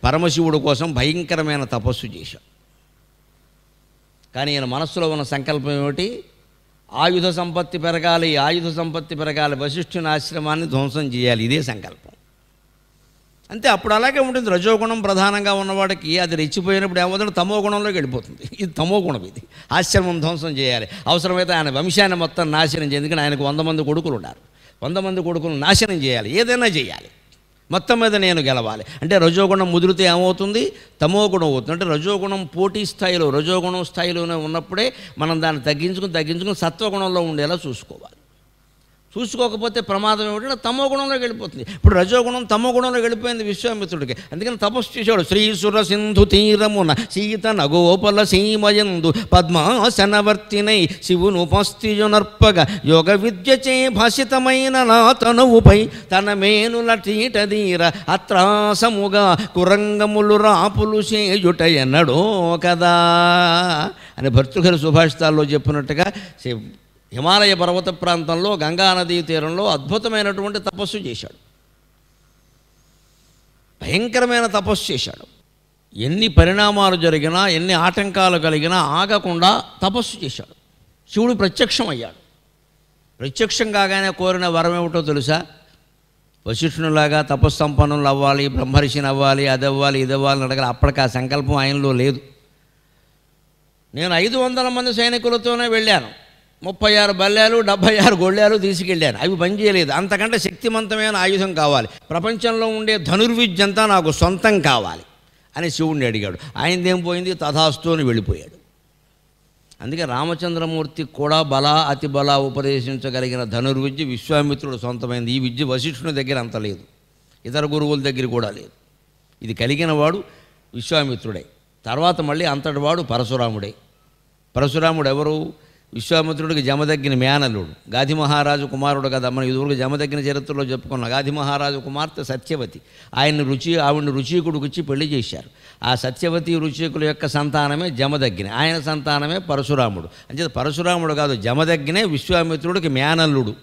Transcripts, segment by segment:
పరమశివుడు కోసం భయంకరమైన తపస్సు చేశాడు. కానీ ఈయన మనస్సులో ఉన్న సంకల్పం ఏమిటి? ఆయుధ సంపత్తి పెరగాలి, ఆయుధ సంపత్తి పెరగాలి, వశిష్ఠుని ఆశ్రమాన్ని ధ్వంసం చేయాలి, ఇదే సంకల్పం. అంతే. అప్పుడు అలాగే ఉంటుంది. రజోగుణం ప్రధానంగా ఉన్నవాడికి అది రెచ్చిపోయినప్పుడు ఏమవుతుంది? తమో గుణంలోకి వెళ్ళిపోతుంది. ఇది తమో గుణం. ఇది ఆశ్రమం ధ్వంసం చేయాలి, అవసరమైతే ఆయన వంశాన్ని మొత్తం నాశనం చేయాలి. ఎందుకంటే ఆయనకు 100 మంది కొడుకులు ఉన్నారు. 100 మంది కొడుకులను నాశనం చేయాలి, ఏదైనా చేయాలి, మొత్తం మీద నేను గెలవాలి అంటే రజోగుణం ముదిరితే ఏమవుతుంది? తమో గుణం అవుతుంది. అంటే రజోగుణం పోటీ స్థాయిలో, రజోగుణం స్థాయిలోనే ఉన్నప్పుడే మనం దాన్ని తగ్గించుకుని సత్వగుణంలో ఉండేలా చూసుకోవాలి. చూసుకోకపోతే ప్రమాదం ఏమిటంటే తమో గుణంలోకి వెళ్ళిపోతుంది. ఇప్పుడు రజోగుణం తమో గుణంలోకి వెళ్ళిపోయింది విశ్వామిత్రుడికి. అందుకని తపస్సు చేశాడు. శ్రీసుర సింధు తీరమున సీత నగోపల సీమయందు పద్మాసనవర్తినై శివును పస్తియునర్పగ యోగ విద్యచే భాషితమైన నా తనువుపై తన మేనుల టీటదీర అత్రాసముగా కురంగములు రాపులు చేయుట ఎన్నడో కదా అని భర్తృహరి సుభాషితాల్లో చెప్పినట్టుగా హిమాలయ పర్వత ప్రాంతంలో గంగానదీ తీరంలో అద్భుతమైనటువంటి తపస్సు చేశాడు. భయంకరమైన తపస్సు చేశాడు. ఎన్ని పరిణామాలు జరిగినా, ఎన్ని ఆటంకాలు కలిగినా ఆగకుండా తపస్సు చేశాడు. శివుడు ప్రత్యక్షం అయ్యాడు. ప్రత్యక్షం కాగానే కోరిన వరం ఏమిటో తెలుసా? వశిష్ఠునిలాగా తపస్సంపన్నులు అవ్వాలి, బ్రహ్మర్షిని అవ్వాలి, అది అవ్వాలి, ఇది అవ్వాలని అడగాలి. అప్పటికి ఆ సంకల్పం ఆయనలో లేదు. నేను 500 మంది సైనికులతోనే వెళ్ళాను, 36 బల్లాలు 76 గొళ్ళాలు తీసుకెళ్ళాను, అవి పనిచేయలేదు. అంతకంటే శక్తివంతమైన ఆయుధం కావాలి, ప్రపంచంలో ఉండే ధనుర్విద్య అంతా నాకు సొంతం కావాలి అని శివుణ్ణి అడిగాడు. ఆయనదేం పోయింది? తథాస్తు అని వెళ్ళిపోయాడు. అందుకే రామచంద్రమూర్తి కూడా అతి బల ఉపదేశించగలిగిన ధనుర్విద్య విశ్వామిత్రుడు సొంతమైంది. ఈ విద్య వశిష్ఠుని దగ్గర అంత లేదు, ఇతర గురువుల దగ్గర కూడా లేదు. ఇది కలిగిన వాడు విశ్వామిత్రుడే. తర్వాత మళ్ళీ అంతటి వాడు పరశురాముడే. పరశురాముడు ఎవరు? విశ్వామిత్రుడికి జమదగ్గిన మేనల్లుడు, గాధి మహారాజు కుమారుడు కదా. మనం ఇదివరకు జమదగ్గిన చరిత్రలో చెప్పుకున్నాం. గాధి మహారాజు కుమార్తె సత్యవతి. ఆవిడ్ని రుచీకుడికి ఇచ్చి పెళ్లి చేశారు. ఆ సత్యవతి రుచీకుల యొక్క సంతానమే జమదగ్గిన, ఆయన సంతానమే పరశురాముడు. అంటే పరశురాముడు కాదు, జమదగ్గినే విశ్వామిత్రుడికి మేనల్లుడు.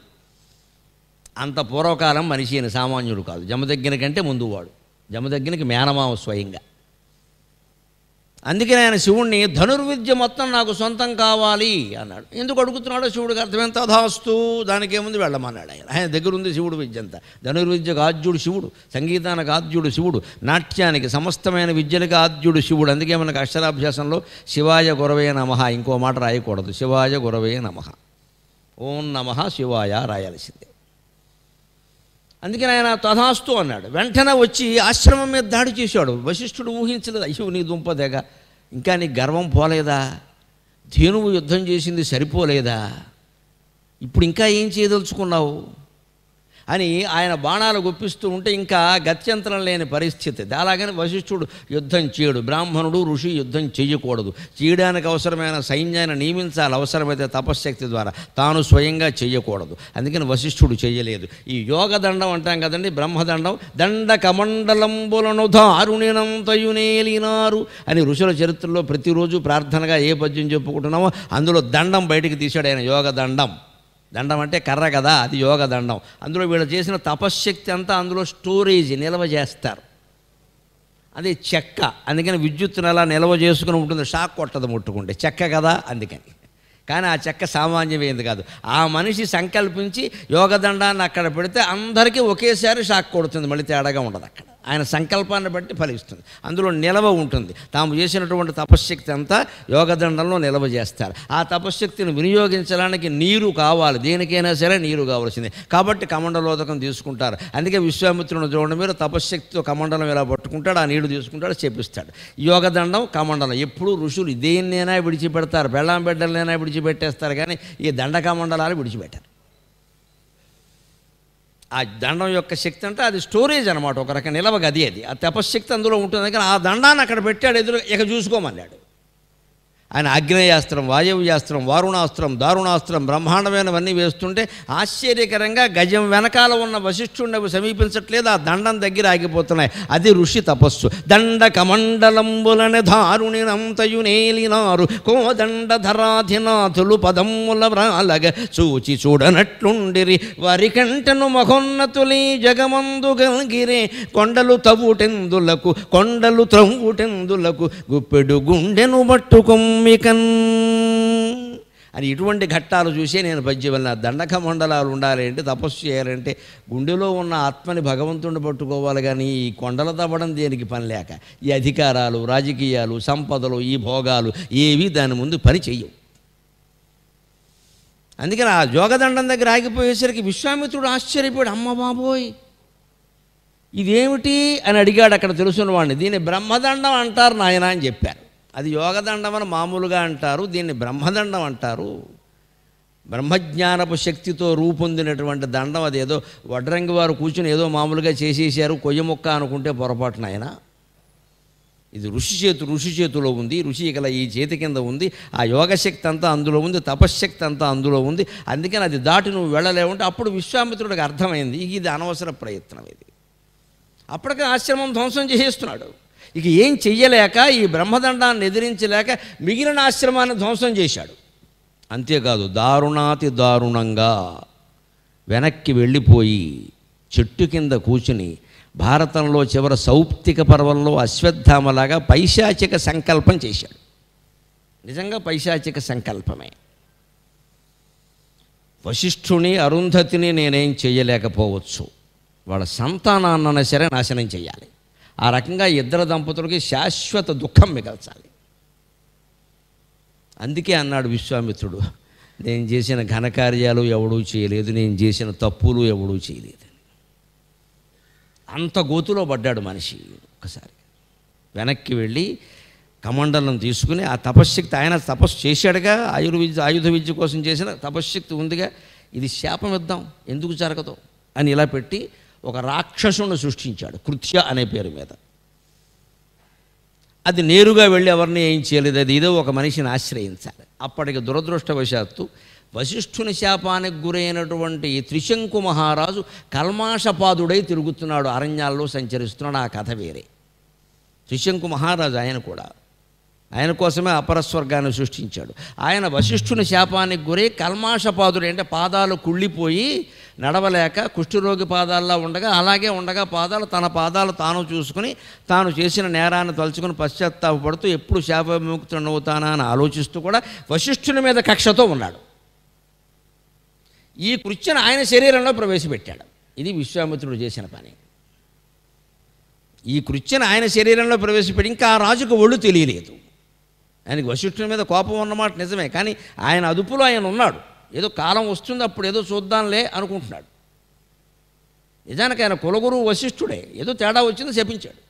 అంత పూర్వకాలం మనిషి అయిన సామాన్యుడు కాదు. జమదగ్గిన కంటే ముందువాడు. జమదగ్గినకి మేనమామ స్వయంగా. అందుకని ఆయన శివుణ్ణి ధనుర్విద్య మొత్తం నాకు సొంతం కావాలి అన్నాడు. ఎందుకు అడుగుతున్నాడో శివుడికి అర్థమైంది. తథాస్తు, దానికి ఏముంది, వెళ్ళమన్నాడు. ఆయన దగ్గర ఉంది శివుడు విద్య అంతా. ధనుర్విద్యకు ఆద్యుడు శివుడు, సంగీతానికి ఆద్యుడు శివుడు, నాట్యానికి సమస్తమైన విద్యలకు ఆద్యుడు శివుడు. అందుకే మనకు అక్షరాభ్యాసంలో శివాయ గురవే నమః, ఇంకో మాట రాయకూడదు, శివాయ గురవే నమః, ఓం నమః శివాయ రాయాల్సిందే. అందుకని ఆయన తథాస్తు అన్నాడు. వెంటనే వచ్చి ఆశ్రమం మీద దాడి చేశాడు. వశిష్ఠుడు ఊహించలేదు. అయ్యో నీ దుంపదేగ, ఇంకా నీ గర్వం పోలేదా? ధేనువు యుద్ధం చేసింది సరిపోలేదా? ఇప్పుడు ఇంకా ఏం చేయదలుచుకున్నావు అని ఆయన బాణాలు గుప్పిస్తూ ఉంటే ఇంకా గత్యంతరం లేని పరిస్థితి. అలాగని వశిష్ఠుడు యుద్ధం చేయడు. బ్రాహ్మణుడు ఋషి యుద్ధం చేయకూడదు. చేయడానికి అవసరమైన సైన్యాన్ని నియమించాలి, అవసరమైతే తపశ్శక్తి ద్వారా, తాను స్వయంగా చేయకూడదు. అందుకని వశిష్ఠుడు చేయలేదు. ఈ యోగదండం అంటాం కదండి, బ్రహ్మదండం. దండ కమండలంబులను దారుణినంతయునేలినారు అని ఋషుల చరిత్రలో ప్రతిరోజు ప్రార్థనగా ఏ పద్యం చెప్పుకుంటున్నామో అందులో దండం బయటికి తీశాడు ఆయన. యోగదండం. దండం అంటే కర్ర కదా, అది యోగదండం. అందులో వీళ్ళు చేసిన తపశ్శక్తి అంతా అందులో స్టోరేజ్, నిల్వ చేస్తారు. అది చెక్క. అందుకని విద్యుత్తును అలా నిల్వ చేసుకుని ఉంటుంది, షాక్ కొట్టదు ముట్టుకుంటే. చెక్క కదా అందుకని. కానీ ఆ చెక్క సామాన్యమైంది కాదు. ఆ మనిషి సంకల్పించి యోగదండాన్ని అక్కడ పెడితే అందరికీ ఒకేసారి షాక్ కొడుతుంది, మళ్ళీ తేడాగా ఉండదు. అక్కడ ఆయన సంకల్పాన్ని బట్టి ఫలిస్తుంది. అందులో నిలవ ఉంటుంది. తాము చేసినటువంటి తపశ్శక్తి అంతా యోగదండంలో నిలవ చేస్తారు. ఆ తపశ్శక్తిని వినియోగించడానికి నీరు కావాలి, దేనికైనా సరే నీరు కావాల్సిందే. కాబట్టి కమండలోదకం తీసుకుంటారు. అందుకే విశ్వామిత్రుని చూడండి మీరు, తపశ్శక్తితో కమండలం ఇలా పట్టుకుంటాడు, ఆ నీళ్లు తీసుకుంటాడు, చేపిస్తాడు. యోగదండం, కమండలం ఎప్పుడూ ఋషులు దేన్నైనా విడిచిపెడతారు, బెళ్ళాం బిడ్డలనైనా విడిచిపెట్టేస్తారు, కానీ ఈ దండ కమండలాలు విడిచిపెట్టారు. ఆ దండం యొక్క శక్తి అంటే అది స్టోరేజ్ అనమాట, ఒక రకం నిలవ గది అది. ఆ తపశ్శక్తి అందులో ఉంటుంది. కానీ ఆ దండాన్ని అక్కడ పెట్టాడు ఎదురు, ఇక చూసుకోమన్నాడు. ఆయన ఆగ్నేయాస్త్రం, వాయవ్యాస్త్రం, వారుణాస్త్రం, దారుణాస్త్రం, బ్రహ్మాండమైనవన్నీ వేస్తుంటే ఆశ్చర్యకరంగా గజం వెనకాల ఉన్న వశిష్ఠుడిని సమీపించట్లేదు, ఆ దండం దగ్గర ఆగిపోతున్నాయి. అది ఋషి తపస్సు. దండ కమండలంబులని ధారుణినంతయునేలినారు కోదండధరాధినాథులు పదమ్ముల వ్రాలగ చూచి చూడనట్లుండిరి వారి కంటను మహోన్నతులీ జగమందు గల్గిరే కొండలు తవ్వుటెందులకు కొండలు త్రవ్వుటెందులకు గుప్పెడు గుండెను పట్టుకొమ్మికన్ అని ఇటువంటి ఘట్టాలు చూసే నేను పద్యం వెళ్ళిన. దండక మండలాలు ఉండాలి అంటే, తపస్సు చేయాలంటే గుండెలో ఉన్న ఆత్మని భగవంతుడిని పట్టుకోవాలి, కానీ ఈ కొండలు తవ్వడం దేనికి పని లేక ఈ అధికారాలు, రాజకీయాలు, సంపదలు, ఈ భోగాలు ఏవి దాని ముందు పని చెయ్యవు. అందుకని ఆ జోగదండం దగ్గర ఆగిపోయేసరికి విశ్వామిత్రుడు ఆశ్చర్యపోయాడు. అమ్మ బాబోయ్, ఇదేమిటి అని అడిగాడు అక్కడ తెలుసున్న వాడిని. దీన్ని బ్రహ్మదండం అంటారు నాయన అని చెప్పారు. అది యోగదండం అని మామూలుగా అంటారు, దీన్ని బ్రహ్మదండం అంటారు. బ్రహ్మజ్ఞానపు శక్తితో రూపొందినటువంటి దండం. అది ఏదో వడ్రంగి వారు కూర్చుని ఏదో మామూలుగా చేసేసారు కొయ్య మొక్క అనుకుంటే పొరపాటున ఆయన. ఇది ఋషి చేతిలో ఉంది. ఋషి ఇకల ఈ చేతి కింద ఉంది. ఆ యోగశక్తి అంతా అందులో ఉంది, తపశ్శక్తి అంతా అందులో ఉంది. అందుకని అది దాటి నువ్వు వెళ్ళలేవుంటే అప్పుడు విశ్వామిత్రుడికి అర్థమైంది ఇది అనవసర ప్రయత్నం. ఇది అప్పటికే ఆశ్రమం ధ్వంసం చేసేస్తున్నాడు. ఇక ఏం చెయ్యలేక ఈ బ్రహ్మదండాన్ని ఎదిరించలేక మిగిలిన ఆశ్రమాన్ని ధ్వంసం చేశాడు. అంతేకాదు దారుణాతి దారుణంగా వెనక్కి వెళ్ళిపోయి చెట్టు కింద కూర్చుని భారతంలో చివరి సౌప్తిక పర్వంలో అశ్వత్థామలాగా పైశాచిక సంకల్పం చేశాడు. నిజంగా పైశాచిక సంకల్పమే. వశిష్ఠుని, అరుంధతిని నేనేం చేయలేకపోవచ్చు, వాళ్ళ సంతానాన్నైనా సరే నాశనం చేయాలి. ఆ రకంగా ఇద్దరు దంపతులకి శాశ్వత దుఃఖం మిగల్చాలి. అందుకే అన్నాడు విశ్వామిత్రుడు, నేను చేసిన ఘనకార్యాలు ఎవడూ చేయలేదు, నేను చేసిన తప్పులు ఎవడూ చేయలేదు. అంత గోతులో పడ్డాడు మనిషి. ఒకసారి వెనక్కి వెళ్ళి కమండలం తీసుకుని ఆ తపశ్శక్తి, ఆయన తపస్సు చేశాడుగా, ఆయుధ విద్య కోసం చేసిన తపశ్శక్తి ఉందిగా, ఇది శాపం ఇద్దాం ఎందుకు జరగదు అని ఇలా పెట్టి ఒక రాక్షసుని సృష్టించాడు కృత్య అనే పేరు మీద. అది నేరుగా వెళ్ళి ఎవరిని ఏం చేయలేదు, అది ఏదో ఒక మనిషిని ఆశ్రయించాలి. అప్పటికి దురదృష్టవశాత్తు వశిష్ఠుని శాపానికి గురైనటువంటి త్రిశంకు మహారాజు కల్మాషపాదుడై తిరుగుతున్నాడు, అరణ్యాల్లో సంచరిస్తున్నాడు. ఆ కథ వేరే. త్రిశంకు మహారాజు ఆయన కోసమే అపరస్వర్గాన్ని సృష్టించాడు. ఆయన వశిష్ఠుని శాపానికి గురై కల్మాషపాదుడు అంటే పాదాలు కుళ్ళిపోయి నడవలేక కుష్ఠరోగి పాదాల్లో ఉండగా, అలాగే ఉండగా తన పాదాలు తాను చూసుకుని తాను చేసిన నేరాన్ని తలుచుకుని పశ్చాత్తాపడుతూ ఎప్పుడు శాప విముక్తుడవుతానా అని ఆలోచిస్తూ కూడా వశిష్ఠుని మీద కక్షతో ఉన్నాడు. ఈ కృత్యను ఆయన శరీరంలో ప్రవేశపెట్టాడు. ఇది విశ్వామిత్రుడు చేసిన పని. ఈ కృత్యను ఆయన శరీరంలో ప్రవేశపెట్టి ఇంకా ఆ రాజుకు ఒళ్ళు తెలియలేదు. ఆయనకి వశిష్ఠుని మీద కోపం ఉన్నమాట నిజమే, కానీ ఆయన అదుపులో ఆయన ఉన్నాడు. ఏదో కాలం వస్తుంది అప్పుడు ఏదో చూద్దాంలే అనుకుంటున్నాడు. నిజానికి ఆయన కులగురువు వశిష్ఠుడే, ఏదో తేడా వచ్చింది శపించాడు.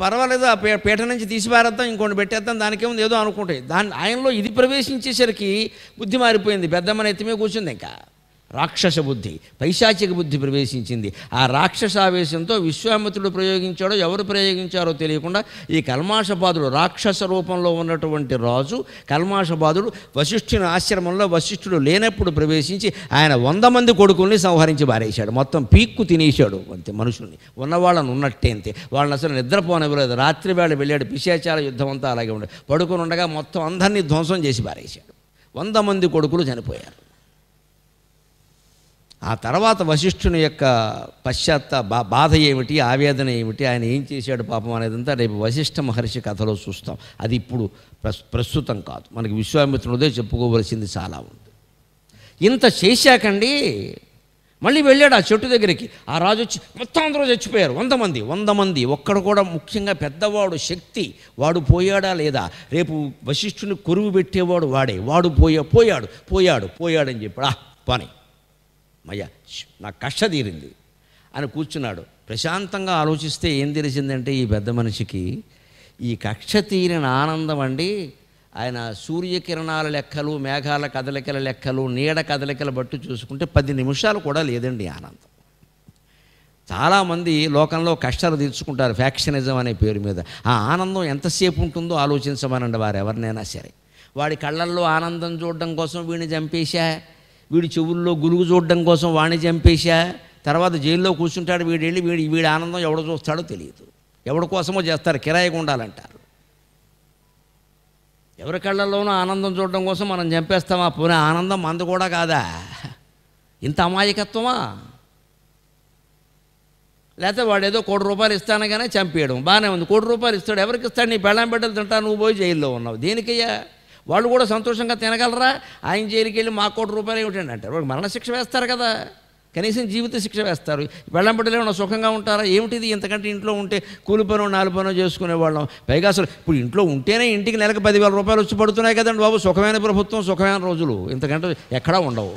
పర్వాలేదు, ఆ పీఠ నుంచి తీసిపారేద్దాం, ఇంకోటి పెట్టేద్దాం, దానికేముంది ఏదో అనుకుంటే ఆయనలో ఇది ప్రవేశించేసరికి బుద్ధి మారిపోయింది. పెద్దమ్మని ఎత్తిమే కూర్చుంది. ఇంకా రాక్షస బుద్ధి, పైశాచిక బుద్ధి ప్రవేశించింది. ఆ రాక్షసావేశంతో విశ్వామిత్రుడు ప్రయోగించాడో ఎవరు ప్రయోగించారో తెలియకుండా ఈ కల్మాషపాదుడు, రాక్షస రూపంలో ఉన్నటువంటి రాజు కల్మాషపాదుడు వశిష్ఠుని ఆశ్రమంలో వశిష్ఠుడు లేనప్పుడు ప్రవేశించి ఆయన 100 మంది కొడుకుల్ని సంహరించి బారేశాడు. మొత్తం పీక్కు తినేశాడు అంతే. మనుషుల్ని ఉన్నవాళ్ళని ఉన్నట్టే అంతే. వాళ్ళని అసలు నిద్రపోనివ్వలేదు. రాత్రి వేళ వెళ్ళాడు. పిశాచాల యుద్ధం అంతా అలాగే ఉండే. పడుకుని ఉండగా మొత్తం అందరినీ ధ్వంసం చేసి బారేశాడు. 100 మంది కొడుకులు చనిపోయారు. ఆ తర్వాత వశిష్ఠుని యొక్క బాధ ఏమిటి, ఆవేదన ఏమిటి, ఆయన ఏం చేశాడు పాపం అనేదంతా రేపు వశిష్ఠ మహర్షి కథలో చూస్తాం. అది ఇప్పుడు ప్రస్తుతం కాదు. మనకి విశ్వామిత్రుడిదే చెప్పుకోవలసింది చాలా ఉంది. ఇంత చేశాకండి మళ్ళీ వెళ్ళాడు ఆ చెట్టు దగ్గరికి. ఆ రాజు వచ్చి మొత్తం అందరూ చచ్చిపోయారు. 100 మంది. ఒక్కడు కూడా, ముఖ్యంగా పెద్దవాడు శక్తి, వాడు పోయాడా లేదా, రేపు వశిష్ఠుని కొరువు పెట్టేవాడు వాడే, వాడు పోయాడని చెప్పాడు. పని మయ్యా, నాకు కష్ట తీరింది అని కూర్చున్నాడు. ప్రశాంతంగా ఆలోచిస్తే ఏం తెలిసిందంటే ఈ పెద్ద మనిషికి ఈ కక్ష తీరిన ఆనందం అండి, ఆయన సూర్యకిరణాల లెక్కలు, మేఘాల కదలికల లెక్కలు, నీడ కదలికల బట్టి చూసుకుంటే 10 నిమిషాలు కూడా లేదండి ఆనందం. చాలామంది లోకంలో కష్టాలు తీర్చుకుంటారు ఫ్యాక్షనిజం అనే పేరు మీద. ఆ ఆనందం ఎంతసేపు ఉంటుందో ఆలోచించమనండి వారు ఎవరినైనా సరే. వాడి కళ్ళల్లో ఆనందం చూడడం కోసం వీడిని చంపేశా, వీడి చెవుల్లో గులుగు చూడడం కోసం వాడిని చంపేశా, తర్వాత జైల్లో కూర్చుంటాడు వీడు వెళ్ళి వీడి ఆనందం ఎవడు చూస్తాడో తెలియదు. ఎవడి కోసమో చేస్తారు, కిరాయిగా ఉండాలంటారు. ఎవరి కళ్ళల్లోనూ ఆనందం చూడడం కోసం మనం చంపేస్తామా? పోనీ ఆనందం మంది కూడా కాదా? ఇంత అమాయకత్వమా? లేకపోతే వాడు ఏదో ₹1,00,00,000 ఇస్తానగానే చంపేయడం బాగానే ఉంది. ₹1,00,00,000 ఇస్తాడు, ఎవరికి ఇస్తాడు? నీ పెళ్ళాం బిడ్డలు తింటా, నువ్వు పోయి జైల్లో ఉన్నావు. దేనికయ్యా? వాళ్ళు కూడా సంతోషంగా తినగలరా? ఆయన జైలుకి వెళ్ళి మా ₹1,00,00,000 ఏమిటండి అంటారు. వాళ్ళు మరణశిక్ష వేస్తారు కదా, కనీసం జీవిత శిక్ష వేస్తారు. పెళ్ళాం బిడ్డలు ఏమన్నా సుఖంగా ఉంటారా? ఏమిటిది? ఇంతకంటే ఇంట్లో ఉంటే కూలి పనో 4 పనో చేసుకునేవాళ్ళం. పైగా అసలు ఇప్పుడు ఇంట్లో ఉంటేనే ఇంటికి నెలకు ₹10,000 వచ్చి పడుతున్నాయి కదండి బాబు. సుఖమైన ప్రభుత్వం, సుఖమైన రోజులు ఇంతకంటే ఎక్కడా ఉండవు.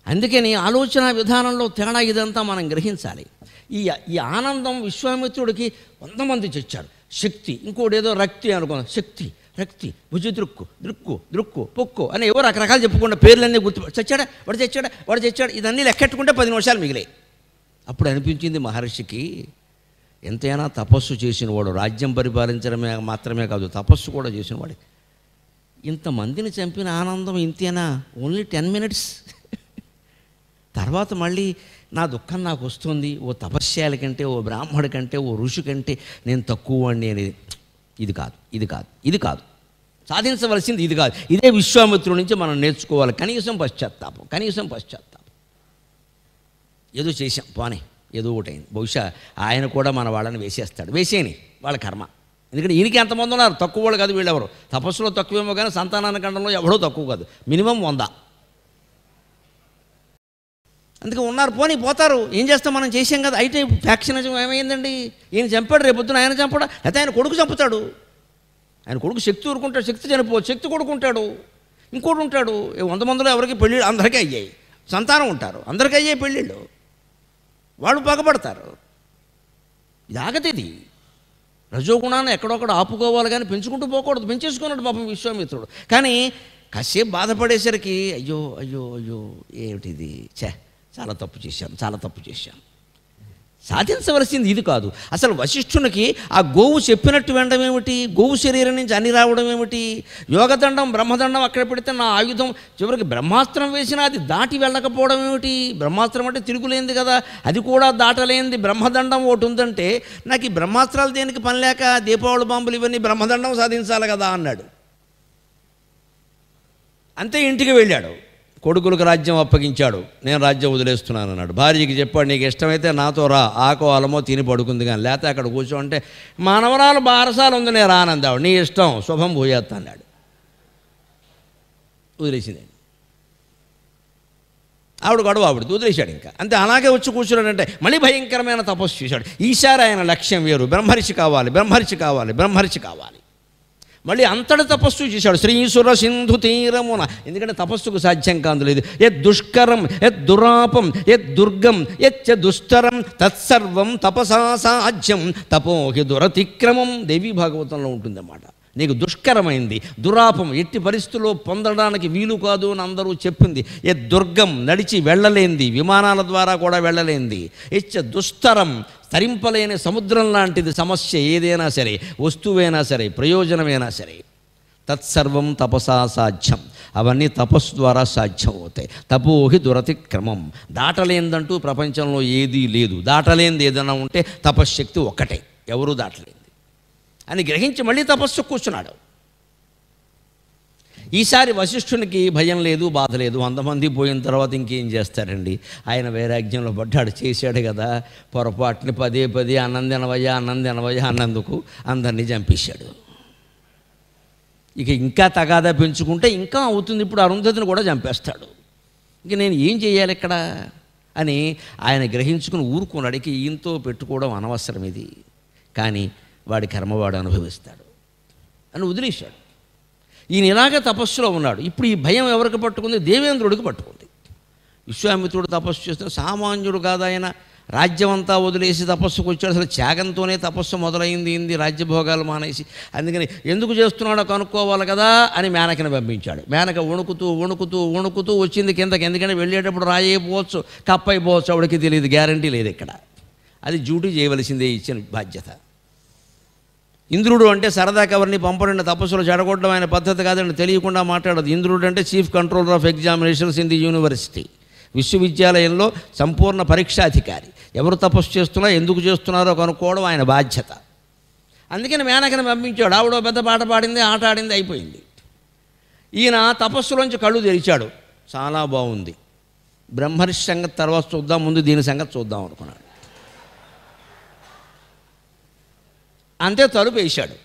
అందుకని ఆలోచన విధానంలో తేడా ఇదంతా మనం గ్రహించాలి. ఈ ఆనందం విశ్వామిత్రుడికి 100 మంది చచ్చాడు. శక్తి, ఇంకోటి ఏదో రక్తి అనుకున్నాం. శక్తి, రక్తి, భుజి దృక్కు, దృక్కు, దృక్కు, పొక్కు అని ఎవరు రకరకాలు చెప్పుకుంటే పేర్లన్నీ గుర్తు. చచ్చాడా, వాడు చచ్చాడా, వాడు చచ్చాడు, ఇదన్నీ లెక్కెట్టుకుంటే 10 నిమిషాలు మిగిలాయి. అప్పుడు అనిపించింది మహర్షికి, ఎంతైనా తపస్సు చేసినవాడు, రాజ్యం పరిపాలించడమే మాత్రమే కాదు తపస్సు కూడా చేసినవాడు. ఇంతమందిని చంపిన ఆనందం ఇంతేనా? Only 10 minutes. తర్వాత మళ్ళీ నా దుఃఖం నాకు వస్తుంది. ఓ తపస్యాల కంటే, ఓ బ్రాహ్మడి కంటే, ఓ ఋషి కంటే నేను తక్కువ వాడిని అనేది. ఇది కాదు, ఇది కాదు, ఇది కాదు, సాధించవలసింది ఇది కాదు. ఇదే విశ్వామిత్రుడి నుంచి మనం నేర్చుకోవాలి. కనీసం పశ్చాత్తాపం, కనీసం పశ్చాత్తాపం. ఏదో చేశాం పోనీ, ఏదో ఒకటైంది. బహుశా ఆయన కూడా మన వాళ్ళని వేసేస్తాడు. వేసేని వాళ్ళ కర్మ. ఎందుకంటే ఈయనకి ఎంతమంది ఉన్నారు, తక్కువ వాళ్ళు కాదు వీళ్ళెవరు. తపస్సులో తక్కువేమో కానీ సంతానాన్ని ఖండంలో ఎవడో తక్కువ కాదు, మినిమం 100. అందుకే ఉన్నారు, పోనీ పోతారు. ఏం చేస్తాం, మనం చేసాం కదా. అయితే ఫ్యాక్షనిజం ఏమైందండి? ఈయన చంపాడు, రేపొద్దున ఆయన చంపడా? అయితే ఆయన కొడుకు చంపుతాడు. ఆయన కొడుకు శక్తి ఊరుకుంటాడు, శక్తి చనిపోవచ్చు, శక్తి కొడుకుంటాడు, ఇంకోటి ఉంటాడు. 100 మందిలో ఎవరికి పెళ్ళిళ్ళు అందరికీ అయ్యాయి, సంతానం ఉంటారు, అందరికీ అయ్యాయి పెళ్ళిళ్ళు, వాళ్ళు పగబడతారు. ఇది ఆగతిది. రజోగుణాన్ని ఎక్కడొక్కడ ఆపుకోవాలి కానీ పెంచుకుంటూ పోకూడదు. పెంచేసుకున్నాడు పాపం విశ్వామిత్రుడు. కానీ కాసేపు బాధపడేసరికి అయ్యో అయ్యో అయ్యో ఏమిటిది, చాలా తప్పు చేశాను, చాలా తప్పు చేశాను. సాధించవలసింది ఇది కాదు. అసలు వశిష్ఠునికి ఆ గోవు చెప్పినట్టు వినడం ఏమిటి? గోవు శరీరం నుంచి అన్ని రావడం ఏమిటి? యోగదండం, బ్రహ్మదండం అక్కడ పెడితే నా ఆయుధం చివరికి బ్రహ్మాస్త్రం వేసినా అది దాటి వెళ్ళకపోవడం ఏమిటి? బ్రహ్మాస్త్రం అంటే తిరుగులేంది కదా, అది కూడా దాటలేంది. బ్రహ్మదండం ఒకటి ఉందంటే నాకు ఈ బ్రహ్మాస్త్రాలు దేనికి పని లేక, దీపావళి బాంబులు ఇవన్నీ బ్రహ్మదండం సాధించాలి కదా అన్నాడు. అంతే ఇంటికి వెళ్ళాడు. కొడుకులకు రాజ్యం అప్పగించాడు. నేను రాజ్యం వదిలేస్తున్నాను అన్నాడు. భార్యకి చెప్పాడు, నీకు ఇష్టమైతే నాతో రా, ఆకో అలమో తిని పడుకుంది కానీ, లేకపోతే అక్కడ కూర్చోంటే మానవరాలు బారసాలు ఉంది, నేను రానందావు, నీ ఇష్టం, శుభం భూయాత్ అన్నాడు. వదిలేసిందండి. ఆవిడ గొడవ ఆవిడ వదిలేశాడు. ఇంకా అంతే. అలాగే వచ్చి కూర్చున్నాడంటే మళ్ళీ భయంకరమైన తపస్సు చేశాడు. ఈసారి ఆయన లక్ష్యం వేరు, బ్రహ్మర్షి కావాలి, బ్రహ్మర్షి కావాలి, బ్రహ్మర్షి కావాలి. మళ్ళీ అంతటి తపస్సు చేశాడు శ్రీసుర సింధు తీరమున. ఎందుకంటే తపస్సుకు సాధ్యం కాదులేదు. యద్ దుష్కరం, యద్ దురాపం, యద్ దుర్గం, యచ్చ దుస్తరం తత్సర్వం తపసా సాధ్యం తపోహి దురతిక్రమం. దేవీ భాగవతంలో ఉంటుందన్నమాట. నీకు దుష్కరమైంది, దురాపం, ఎట్టి పరిస్థితుల్లో పొందడానికి వీలు కాదు అని అందరూ చెప్పింది. యద్ దుర్గం, నడిచి వెళ్ళలేంది, విమానాల ద్వారా కూడా వెళ్ళలేంది. యచ్చ దుస్తరం, తరింపలేని సముద్రం లాంటిది సమస్య ఏదైనా సరే, వస్తువైనా సరే, ప్రయోజనమైనా సరే. తత్సర్వం తపసా సాధ్యం. అవన్నీ తపస్సు ద్వారా సాధ్యం అవుతాయి. తపోహి దురతిక్రమం. దాటలేందంటూ ప్రపంచంలో ఏదీ లేదు. దాటలేంది ఏదైనా ఉంటే తపశ్శక్తి ఒక్కటే, ఎవరూ దాటలేంది అని గ్రహించి మళ్ళీ తపస్సు కూర్చున్నాడు. ఈసారి వశిష్ఠునికి భయం లేదు, బాధ లేదు. 100 మంది పోయిన తర్వాత ఇంకేం చేస్తారండి? ఆయన వైరాగ్యంలో పడ్డాడు. చేశాడు కదా పొరపాటుని, పదే పదే అన్నందినవయ్యా అన్నందినవయ్యా అన్నందుకు అందరినీ చంపేశాడు. ఇక ఇంకా తగాదా పెంచుకుంటే ఇంకా అవుతుంది. ఇప్పుడు అరుంధతిని కూడా చంపేస్తాడు. ఇంక నేను ఏం చేయాలి ఇక్కడ అని ఆయన గ్రహించుకుని ఊరుకున్నాడు. ఇక ఈయంతో పెట్టుకోవడం అనవసరం ఇది, కానీ వాడి కర్మవాడు అనుభవిస్తాడు అని వదిలేశాడు. ఈయన ఇలాగే తపస్సులో ఉన్నాడు. ఇప్పుడు ఈ భయం ఎవరికి పట్టుకుంది? దేవేంద్రుడికి పట్టుకుంది. విశ్వామిత్రుడు తపస్సు చేస్తే సామాన్యుడు కాదు ఆయన. రాజ్యమంతా వదిలేసి తపస్సుకు వచ్చాడు. అసలు త్యాగంతోనే తపస్సు మొదలైంది రాజ్యభోగాలు మానేసి. అందుకని ఎందుకు చేస్తున్నాడో కనుక్కోవాలి కదా అని మేనకని పంపించాడు. మేనక వణుకుతూ వచ్చింది కిందకి. ఎందుకంటే వెళ్ళేటప్పుడు రాయైపోవచ్చు, కప్పైపోవచ్చు, ఆవిడకి తెలియదు, గ్యారంటీ లేదు ఇక్కడ. అది డ్యూటీ చేయవలసిందే, ఇచ్చిన బాధ్యత. ఇంద్రుడు అంటే సరదాకి ఎవరిని పంపడండి, తపస్సులు చెడగొట్టడం ఆయన పద్ధతి కాదండి, తెలియకుండా మాట్లాడదు. ఇంద్రుడు అంటే chief controller of examinations in the university, విశ్వవిద్యాలయంలో సంపూర్ణ పరీక్షాధికారి. ఎవరు తపస్సు చేస్తున్నా ఎందుకు చేస్తున్నారో కనుక్కోవడం ఆయన బాధ్యత. అందుకని మేనకని పంపించాడు. ఆవిడో పెద్ద పాట పాడింది, ఆట ఆడింది, అయిపోయింది. ఈయన తపస్సులోంచి కళ్ళు తెరిచాడు. చాలా బాగుంది, బ్రహ్మర్షి సంగతి తర్వాత చూద్దాం, ముందు దీని సంగతి చూద్దాం అనుకున్నాడు. అంతే తలుపు వేశాడు.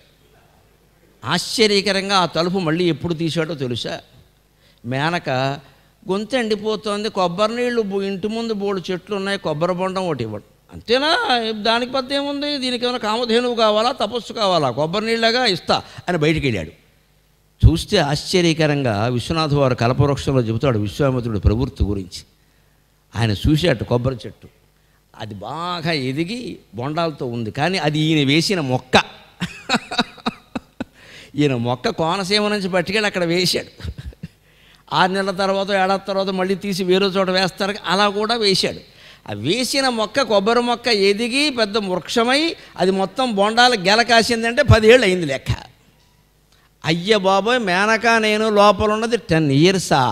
ఆశ్చర్యకరంగా ఆ తలుపు మళ్ళీ ఎప్పుడు తీశాడో తెలుసా? మేనక గొంతు ఎండిపోతుంది, కొబ్బరి నీళ్ళు ఇంటి ముందు బోడు చెట్లు ఉన్నాయి, కొబ్బరి బొండం ఒకటి ఇవ్వడు. అంతేనా, దానికి పెద్ద ఏముంది, దీనికి ఏమైనా కామధేనువు కావాలా, తపస్సు కావాలా, కొబ్బరి నీళ్ళగా ఇస్తా అని బయటికి వెళ్ళాడు. చూస్తే ఆశ్చర్యకరంగా విశ్వనాథ వారు కల్పవృక్షంలో చెబుతాడు విశ్వామిత్రుడి ప్రవృత్తి గురించి. ఆయన చూశాడు కొబ్బరి చెట్టు, అది బాగా ఎదిగి బొండాలతో ఉంది, కానీ అది ఈయన వేసిన మొక్క. ఈయన మొక్క కోనసీమ నుంచి పట్టుకెళ్ళి అక్కడ వేశాడు. 6 నెలల తర్వాత, ఏడాది తర్వాత మళ్ళీ తీసి వేరే చోట వేస్తారు, అలా కూడా వేశాడు. ఆ వేసిన మొక్క, కొబ్బరి మొక్క ఎదిగి పెద్ద వృక్షమై అది మొత్తం బొండాలు గెల కాసిందంటే 10 ఏళ్ళు అయింది లెక్క. అయ్య బాబోయ్, మేనక నేను లోపల ఉన్నది 10 ఇయర్సా,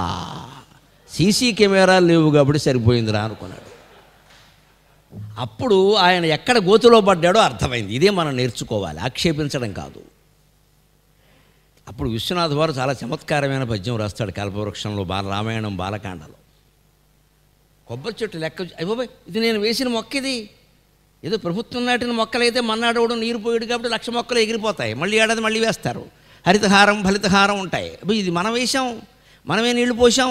సీసీ కెమెరాలు లేవు కాబట్టి సరిపోయిందిరా అనుకున్నాడు. అప్పుడు ఆయన ఎక్కడ గోతులో పడ్డాడో అర్థమైంది. ఇదే మనం నేర్చుకోవాలి, ఆక్షేపించడం కాదు. అప్పుడు విశ్వనాథ వారు చాలా చమత్కారమైన పద్యం రాస్తాడు కల్పవృక్షంలో, రామాయణం బాలకాండలో. కొబ్బరి చెట్టు లెక్క, అయ్యబాబోయ్ ఇది నేను వేసిన మొక్క, ఇది ఏదో ప్రభుత్వం నాటిన మొక్కలైతే మన్నాడోడు నీరు పోయాడు కాబట్టి 1,00,000 మొక్కలు ఎగిరిపోతాయి, మళ్ళీ ఏడాది మళ్ళీ వేస్తారు, హరితహారం ఫలితహారం ఉంటాయి. ఇది మనం వేసాం, మనమే నీళ్లు పోసాం,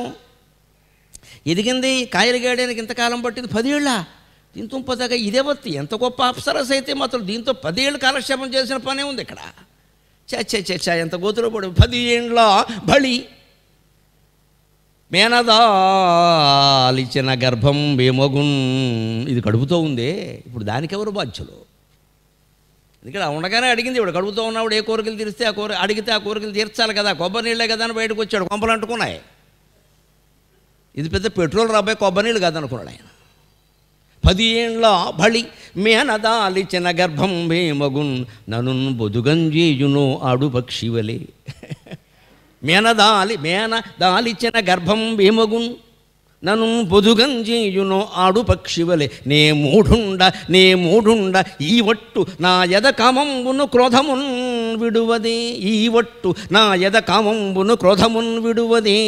ఎదిగింది, కాయలు గేయడానికి ఇంతకాలం పట్టింది, 10 ఏళ్ళ దీంతో పదగా ఇదే వత్తి, ఎంత గొప్ప అప్సరస్ అయితే మాత్రం దీంతో 10 ఏళ్ళు కాలక్షేపం చేసిన పనే ఉంది ఇక్కడ. చచ్చ ఎంత గోతులో పడి 10 ఏండ్ల బళి మేనదాలిచిన గర్భం వేమగున్, ఇది కడుపుతో ఉందే, ఇప్పుడు దానికి ఎవరు బాధ్యులు? ఎందుకంటే ఉండగానే అడిగింది, ఇప్పుడు కడుపుతో ఉన్నప్పుడు ఏ కోరికలు తీరిస్తే ఆ అడిగితే ఆ కోరికలు తీర్చాలి కదా, కొబ్బరి నీళ్ళే కదా అని బయటకు వచ్చాడు, కొంపలు అంటుకున్నాయి. ఇది పెద్ద పెట్రోల్ రాబోయే కొబ్బరి నీళ్ళు కాదనుకున్నాడు ఆయన. 10 ఏండ్ల బళి మేనదాలిచిన గర్భం వేమగున్ నను బొదుగంజేయును ఆడు పక్షివలే. మేనదాలిచిన గర్భం వేమగున్ నను బొదుగంజేయును ఆడు పక్షివలే. నే మూఢుండ ఈ వట్టు నా యద కామంబును క్రోధమున్ విడువదే, ఈ వట్టు నా యద కామంబును క్రోధమున్ విడువదే.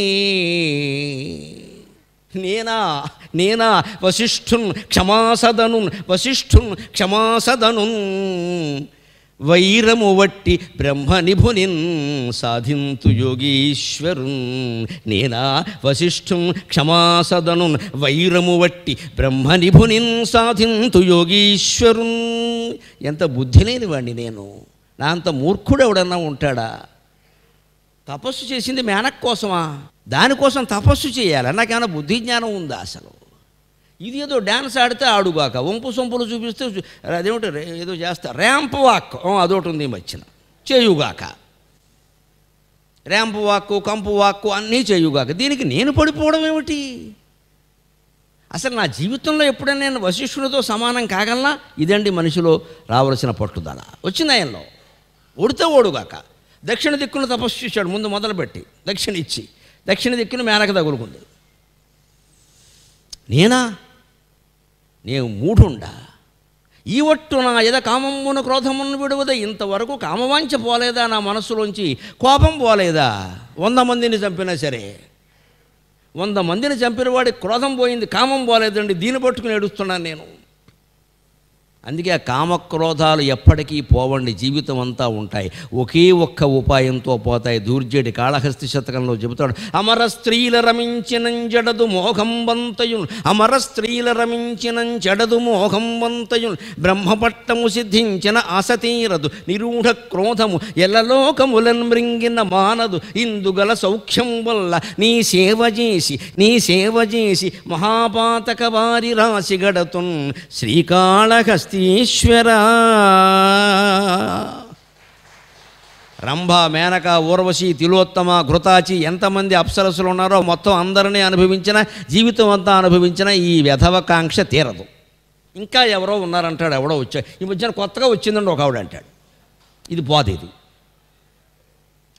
నేనా వశిష్ఠున్ క్షమాసదను వైరము వట్టి బ్రహ్మనిభునిన్ సాధింతు యోగీశ్వరున్. నేనా వశిష్ఠున్ క్షమాసదను వైరము వట్టి బ్రహ్మనిభునిన్ సాధింతు యోగీశ్వరున్. ఎంత బుద్ధి లేని వాడిని నేను, నా అంత మూర్ఖుడు ఎవడన్నా ఉంటాడా? తపస్సు చేసింది మేనక్ కోసమా? దానికోసం తపస్సు చేయాలి, నాకేమైనా బుద్ధి జ్ఞానం ఉందా అసలు? ఇది ఏదో డ్యాన్స్ ఆడితే ఆడుగాక, వంపు సొంపులు చూపిస్తే అదేమిటి ఏదో చేస్తా, ర్యాంప్ వాక్ అదొకటి ఉంది మధ్యన, చేయుగాక. ర్యాంప్ వాక్కు, కంపు వాక్కు అన్నీ చేయుగాక. దీనికి నేను పడిపోవడం ఏమిటి? అసలు నా జీవితంలో ఎప్పుడైనా నేను వశిష్ఠుడితో సమానం కాగలనా? ఇదండి మనిషిలో రావలసిన పట్టుదల. వచ్చింది ఆయనలో. ఓడితే ఓడుగాక. దక్షిణ దిక్కును తపస్సు చేశాడు ముందు మొదలుపెట్టి, దక్షిణ ఇచ్చి దక్షిణ దిక్కును మేనక తగులుకుంది. నేను మూఢుండా ఈ ఒట్టు నా యద కామమును క్రోధమును విడువదే. ఇంతవరకు కామవాంఛ పోలేదా నా మనస్సులోంచి? కోపం పోలేదా? 100 మందిని చంపినా సరే, 100 మందిని చంపిన వాడికి క్రోధం పోయింది, కామం పోలేదండి. దీన్ని పట్టుకుని ఏడుస్తున్నాను నేను. అందుకే ఆ కామక్రోధాలు ఎప్పటికీ పోవండి, జీవితం అంతా ఉంటాయి. ఒకే ఒక్క ఉపాయంతో పోతాయి. దూర్జేటి కాళహస్తి శతకంలో చెబుతాడు, అమర స్త్రీల రమించినంజడదు మోహంబంతయున్, అమర స్త్రీల రమించినంజడదు మోహంబంతయున్, బ్రహ్మపట్టము సిద్ధించిన ఆసతీరదు, నిరూఢ క్రోధము ఎల్లలోకములన్ మృంగిన మానదు, ఇందుగల సౌఖ్యం వల్ల నీ సేవ చేసి మహాపాతక వారి రాశి గడతున్ శ్రీకాళహస్తి ఈశ్వరా. రంభ, మేనక, ఊర్వశి, తిలోత్తమ, ఘృతాచి ఎంతమంది అప్సరసులు ఉన్నారో మొత్తం అందరినీ అనుభవించిన, జీవితం అంతా అనుభవించిన ఈ వ్యధవకాంక్ష తీరదు. ఇంకా ఎవరో ఉన్నారంటాడు. ఎవడో వచ్చాడు, ఈ మధ్యన కొత్తగా వచ్చిందండి ఒక ఆవిడ అంటాడు. ఇది పోదేది.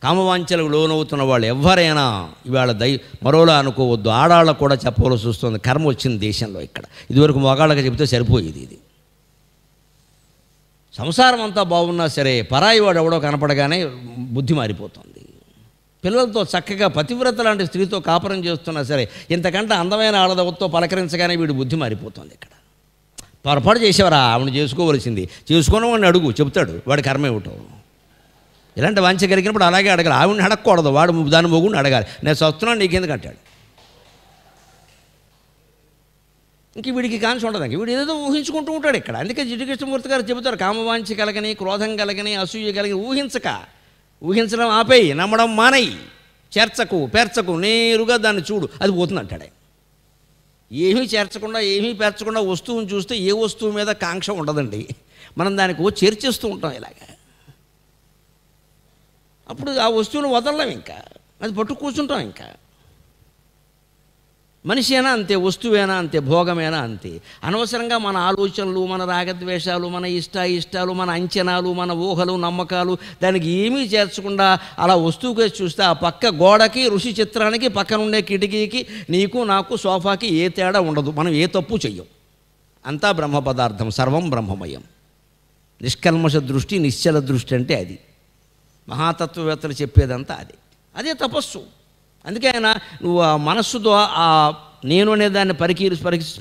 కామవాంఛలకు లోనవుతున్న వాళ్ళు ఎవరైనా ఇవాళ మరోలా అనుకోవద్దు. ఆడాళ్ళకు కూడా చెప్పవలసి వస్తుంది. కర్మ వచ్చింది దేశంలో. ఇక్కడ ఇదివరకు మగాళ్ళకి చెబితే సరిపోయేది. ఇది సంసారం అంతా బాగున్నా సరే పరాయి వాడు ఎవడో కనపడగానే బుద్ధి మారిపోతుంది. పిల్లలతో చక్కగా పతివ్రత లాంటి స్త్రీతో కాపురం చేస్తున్నా సరే ఇంతకంటే అందమైన ఆడదవతో పలకరించగానే వీడి బుద్ధి మారిపోతుంది. ఇక్కడ పొరపాటు చేసేవారా, ఆవిడ చేసుకోవలసింది, చేసుకున్న వాడిని అడుగు, చెబుతాడు వాడి కర్మ ఏమిటో. ఇలాంటి వాంఛ కలిగినప్పుడు అలాగే అడగాలి. ఆవిడని అడగకూడదు, వాడు దాని మొగుడిని అడగాలి. నేను చస్తున్నాను నీకెందుకు అంటాడు. ఇంక వీడికి కాన్సి ఉండదు. వీడు ఏదో ఊహించుకుంటూ ఉంటాడు ఇక్కడ. అందుకే జిడ్డు కృష్ణమూర్తి గారు చెబుతారు, కామవాంఛ కలగని, క్రోధం కలగని, అసూయ కలిగని ఊహించడం ఆపేయి, నమ్మడం మానేయి, పేర్చకు, నేరుగా దాన్ని చూడు, అది పోతుంది అంటాడు. ఏమీ చేర్చకుండా ఏమీ పేర్చకుండా వస్తువుని చూస్తే ఏ వస్తువు మీద కాంక్ష ఉండదండి. మనం దానికి చేర్చేస్తూ ఉంటాం ఇలాగా. అప్పుడు ఆ వస్తువును వదలలేం, ఇంకా అది పట్టు కూర్చుంటాం. ఇంకా మనిషి అయినా అంతే, వస్తువేనా అంతే, భోగమేనా అంతే. అనవసరంగా మన ఆలోచనలు, మన రాగద్వేషాలు, మన ఇష్టాలు, మన అంచనాలు, మన ఊహలు, నమ్మకాలు దానికి ఏమీ చేర్చకుండా అలా వస్తువుగా చూస్తే ఆ పక్క గోడకి, ఋషి చిత్రానికి, పక్కనుండే కిటికీకి, నీకు నాకు సోఫాకి ఏ తేడా ఉండదు. మనం ఏ తప్పు చెయ్యం. అంతా బ్రహ్మ పదార్థం, సర్వం బ్రహ్మమయం. నిష్కల్మష దృష్టి, నిశ్చల దృష్టి అంటే అది. మహాతత్వవేత్తలు చెప్పేదంతా అదే తపస్సు. అందుకే ఆయన నువ్వు ఆ మనస్సుతో ఆ నేను అనే దాన్ని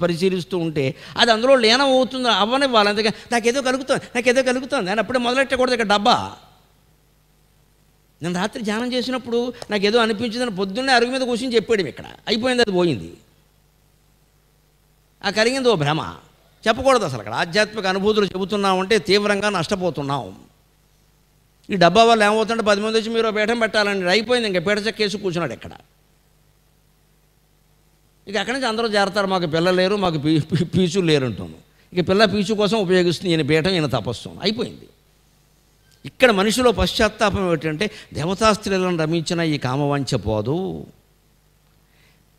పరిశీలిస్తూ ఉంటే అది అందులో లీనం అవుతుంది. అవ్వనివ్వాలి. అందుకే నాకేదో కలుగుతుంది అని అప్పుడే మొదలెట్టకూడదు. ఇక్కడ డబ్బా. నేను రాత్రి ధ్యానం చేసినప్పుడు నాకేదో అనిపించిందని పొద్దున్నే అరుగు మీద కూర్చొని చెప్పాడు. ఇక్కడ అయిపోయింది, అది పోయింది. ఆ కలిగింది ఓ భ్రమ. చెప్పకూడదు అసలు. అక్కడ ఆధ్యాత్మిక అనుభూతులు చెబుతున్నామంటే తీవ్రంగా నష్టపోతున్నాం. ఈ డబ్బా వల్ల ఏమవుతుంటే 10 మంది వచ్చి మీరు పీఠం పెట్టాలండి, అయిపోయింది. ఇంకా పీట చెక్కేసి కూర్చున్నాడు ఇక్కడ. ఇక అక్కడి నుంచి అందరూ చేరతారు, మాకు పిల్లలు లేరు, మాకు పీచులు లేరు అంటాను. ఇక పిల్ల పీచు కోసం ఉపయోగిస్తుంది ఈయన పీఠం, ఈయన తపస్సు. అయిపోయింది. ఇక్కడ మనిషిలో పశ్చాత్తాపం ఏమిటంటే దేవతా స్త్రీలను రమించిన ఈ కామవాంఛ పోదు.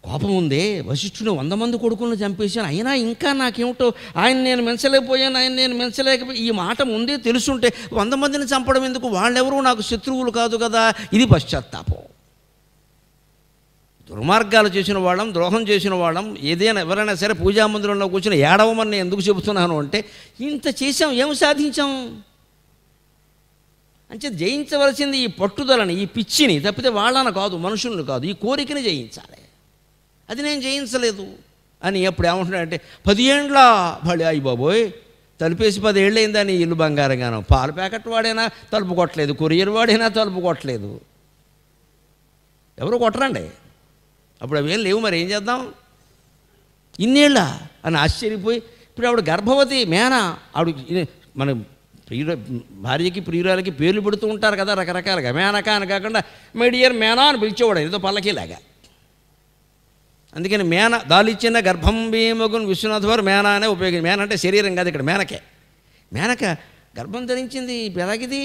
కోపం ఉందే, వశిష్ఠుని 100 మంది కొడుకులను చంపేశాను, అయినా ఇంకా నాకేమిటో ఆయన నేను మెచ్చలేకపోయాను, ఈ మాట ముందే తెలుసుంటే 100 మందిని చంపడం ఎందుకు, వాళ్ళెవరూ నాకు శత్రువులు కాదు కదా. ఇది పశ్చాత్తాపం. దుర్మార్గాలు చేసిన వాళ్ళం, ద్రోహం చేసిన వాళ్ళం, ఎవరైనా సరే పూజా మందిరంలో కూర్చొని ఏడవమని ఎందుకు చెబుతున్నాను అంటే, ఇంత చేసాం, ఏం సాధించాం అంటే జయించవలసింది ఈ పట్టుదలని, ఈ పిచ్చిని తప్పితే వాళ్ళని కాదు, మనుషుల్ని కాదు, ఈ కోరికని జయించాలి. అది నేను జయించలేదు అని ఎప్పుడు ఏమంటున్నాడంటే 10 ఏండ్ల బడి అయ్యి బాబోయ్, తలుపేసి 10 ఏళ్ళు అయిందా నీ ఇల్లు బంగారంగాను. పాల ప్యాకెట్ వాడైనా తలుపు కొట్టలేదు, కొరియర్ వాడైనా తలుపు కొట్టలేదు, ఎవరు కొట్టరండి. అప్పుడు అవేం లేవు, మరి ఏం చేద్దాం, ఇన్నేళ్ళ అని ఆశ్చర్యపోయి. ఇప్పుడు ఆవిడ గర్భవతి, మేనా. ఆవిడ మన భార్యకి ప్రియురాలకి పేర్లు పెడుతూ ఉంటారు కదా రకరకాలుగా. మేనక అని కాకుండా మై డియర్ మేనా అని పిలిచేవాడు, ఏదో పల్లకీలాగా. అందుకని మేన దాలిచ్చిన గర్భం భీమగున్ విశ్వనాథ్ వారు మేన అనే ఉపయోగించి. మేన అంటే శరీరం కాదు, ఇక్కడ మేనక గర్భం ధరించింది. ఎలాగిది,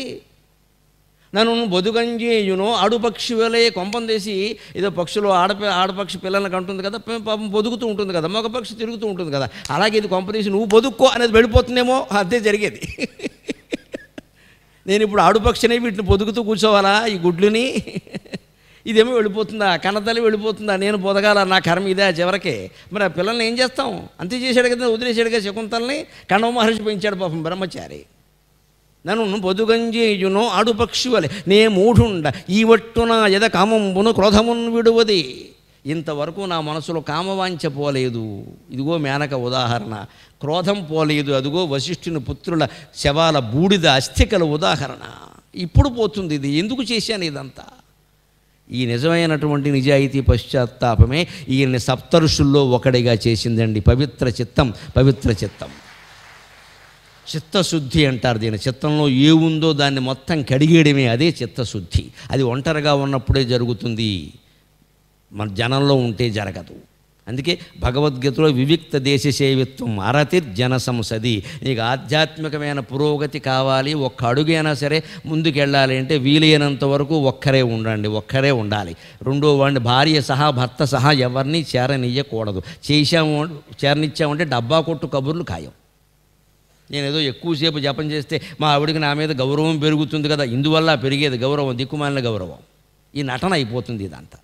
నన్ను బొదుగంజేయునో ఆడుపక్షి వలే కొంపం తీసి ఏదో పక్షులు ఆడపక్షి పిల్లల్ని కంటుంది కదా, పాపం బొదుగుతూ ఉంటుంది కదా, మగ పక్షి తిరుగుతూ ఉంటుంది కదా, అలాగే ఇది కొంప తీసి నువ్వు బొదుక్కో అనేది వెళ్ళిపోతుందేమో. అదే జరిగేది. నేను ఇప్పుడు ఆడుపక్షిని వీటిని పొదుగుతూ కూర్చోవాలా ఈ గుడ్లుని, ఇదేమో వెళ్ళిపోతుందా, కన్నతల్లి వెళ్ళిపోతుందా, నేను పొదగాల, నా కర్మ ఇదే చివరికి. మరి ఆ పిల్లల్ని ఏం చేస్తాం, అంతే చేశాడు కదా, వదిలేశాడుగా శకుంతల్ని. కణవ మహర్షి పెంచాడు పాపం బ్రహ్మచారి. నన్ను పొదుగంజేయునో ఆడుపక్షి వలె నే మూఢుండ ఈ వట్టున ఎద కామంబును క్రోధమున్ విడువది. ఇంతవరకు నా మనసులో కామవాంఛ పోలేదు, ఇదిగో మేనక ఉదాహరణ. క్రోధం పోలేదు, అదిగో వశిష్ఠుని పుత్రుల శవాల బూడిద అస్థికల ఉదాహరణ. ఇప్పుడు పోతుంది. ఇది ఎందుకు చేశాను ఇదంతా? ఈ నిజమైనటువంటి నిజాయితీ పశ్చాత్తాపమే ఈయన్ని సప్తఋషుల్లో ఒకడిగా చేసిందండి. పవిత్ర చిత్తం, పవిత్ర చిత్తం. చిత్తశుద్ధి అంటారు దీని. చిత్తంలో ఏముందో దాన్ని మొత్తం కడిగేయడమే, అదే చిత్తశుద్ధి. అది ఒంటరిగా ఉన్నప్పుడే జరుగుతుంది, మన జనంలో ఉంటే జరగదు. అందుకే భగవద్గీతలో వివిక్త దేశ సేవిత్వం అరతిర్జన సంసది. నీకు ఆధ్యాత్మికమైన పురోగతి కావాలి, ఒక్క అడుగైనా సరే ముందుకెళ్ళాలి అంటే వీలైనంత వరకు ఒక్కరే ఉండండి, ఒక్కరే ఉండాలి. రెండో వాడిని భార్య సహా భర్త సహా ఎవరిని చేరనియ్యకూడదు. చేరనిచ్చామంటే డబ్బా కొట్టు కబుర్లు ఖాయం. నేనేదో ఎక్కువసేపు జపం చేస్తే మా ఆవిడికి నా మీద గౌరవం పెరుగుతుంది కదా, ఇందువల్ల పెరిగేది గౌరవం, దిక్కుమాలిన గౌరవం. ఈ నటన అయిపోతుంది ఇదంతా.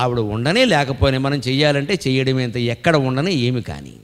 ఆవిడ ఉండనే లేకపోయినా మనం చెయ్యాలంటే చెయ్యడమే, అంత ఎక్కడ ఉండనే ఏమి కానీ.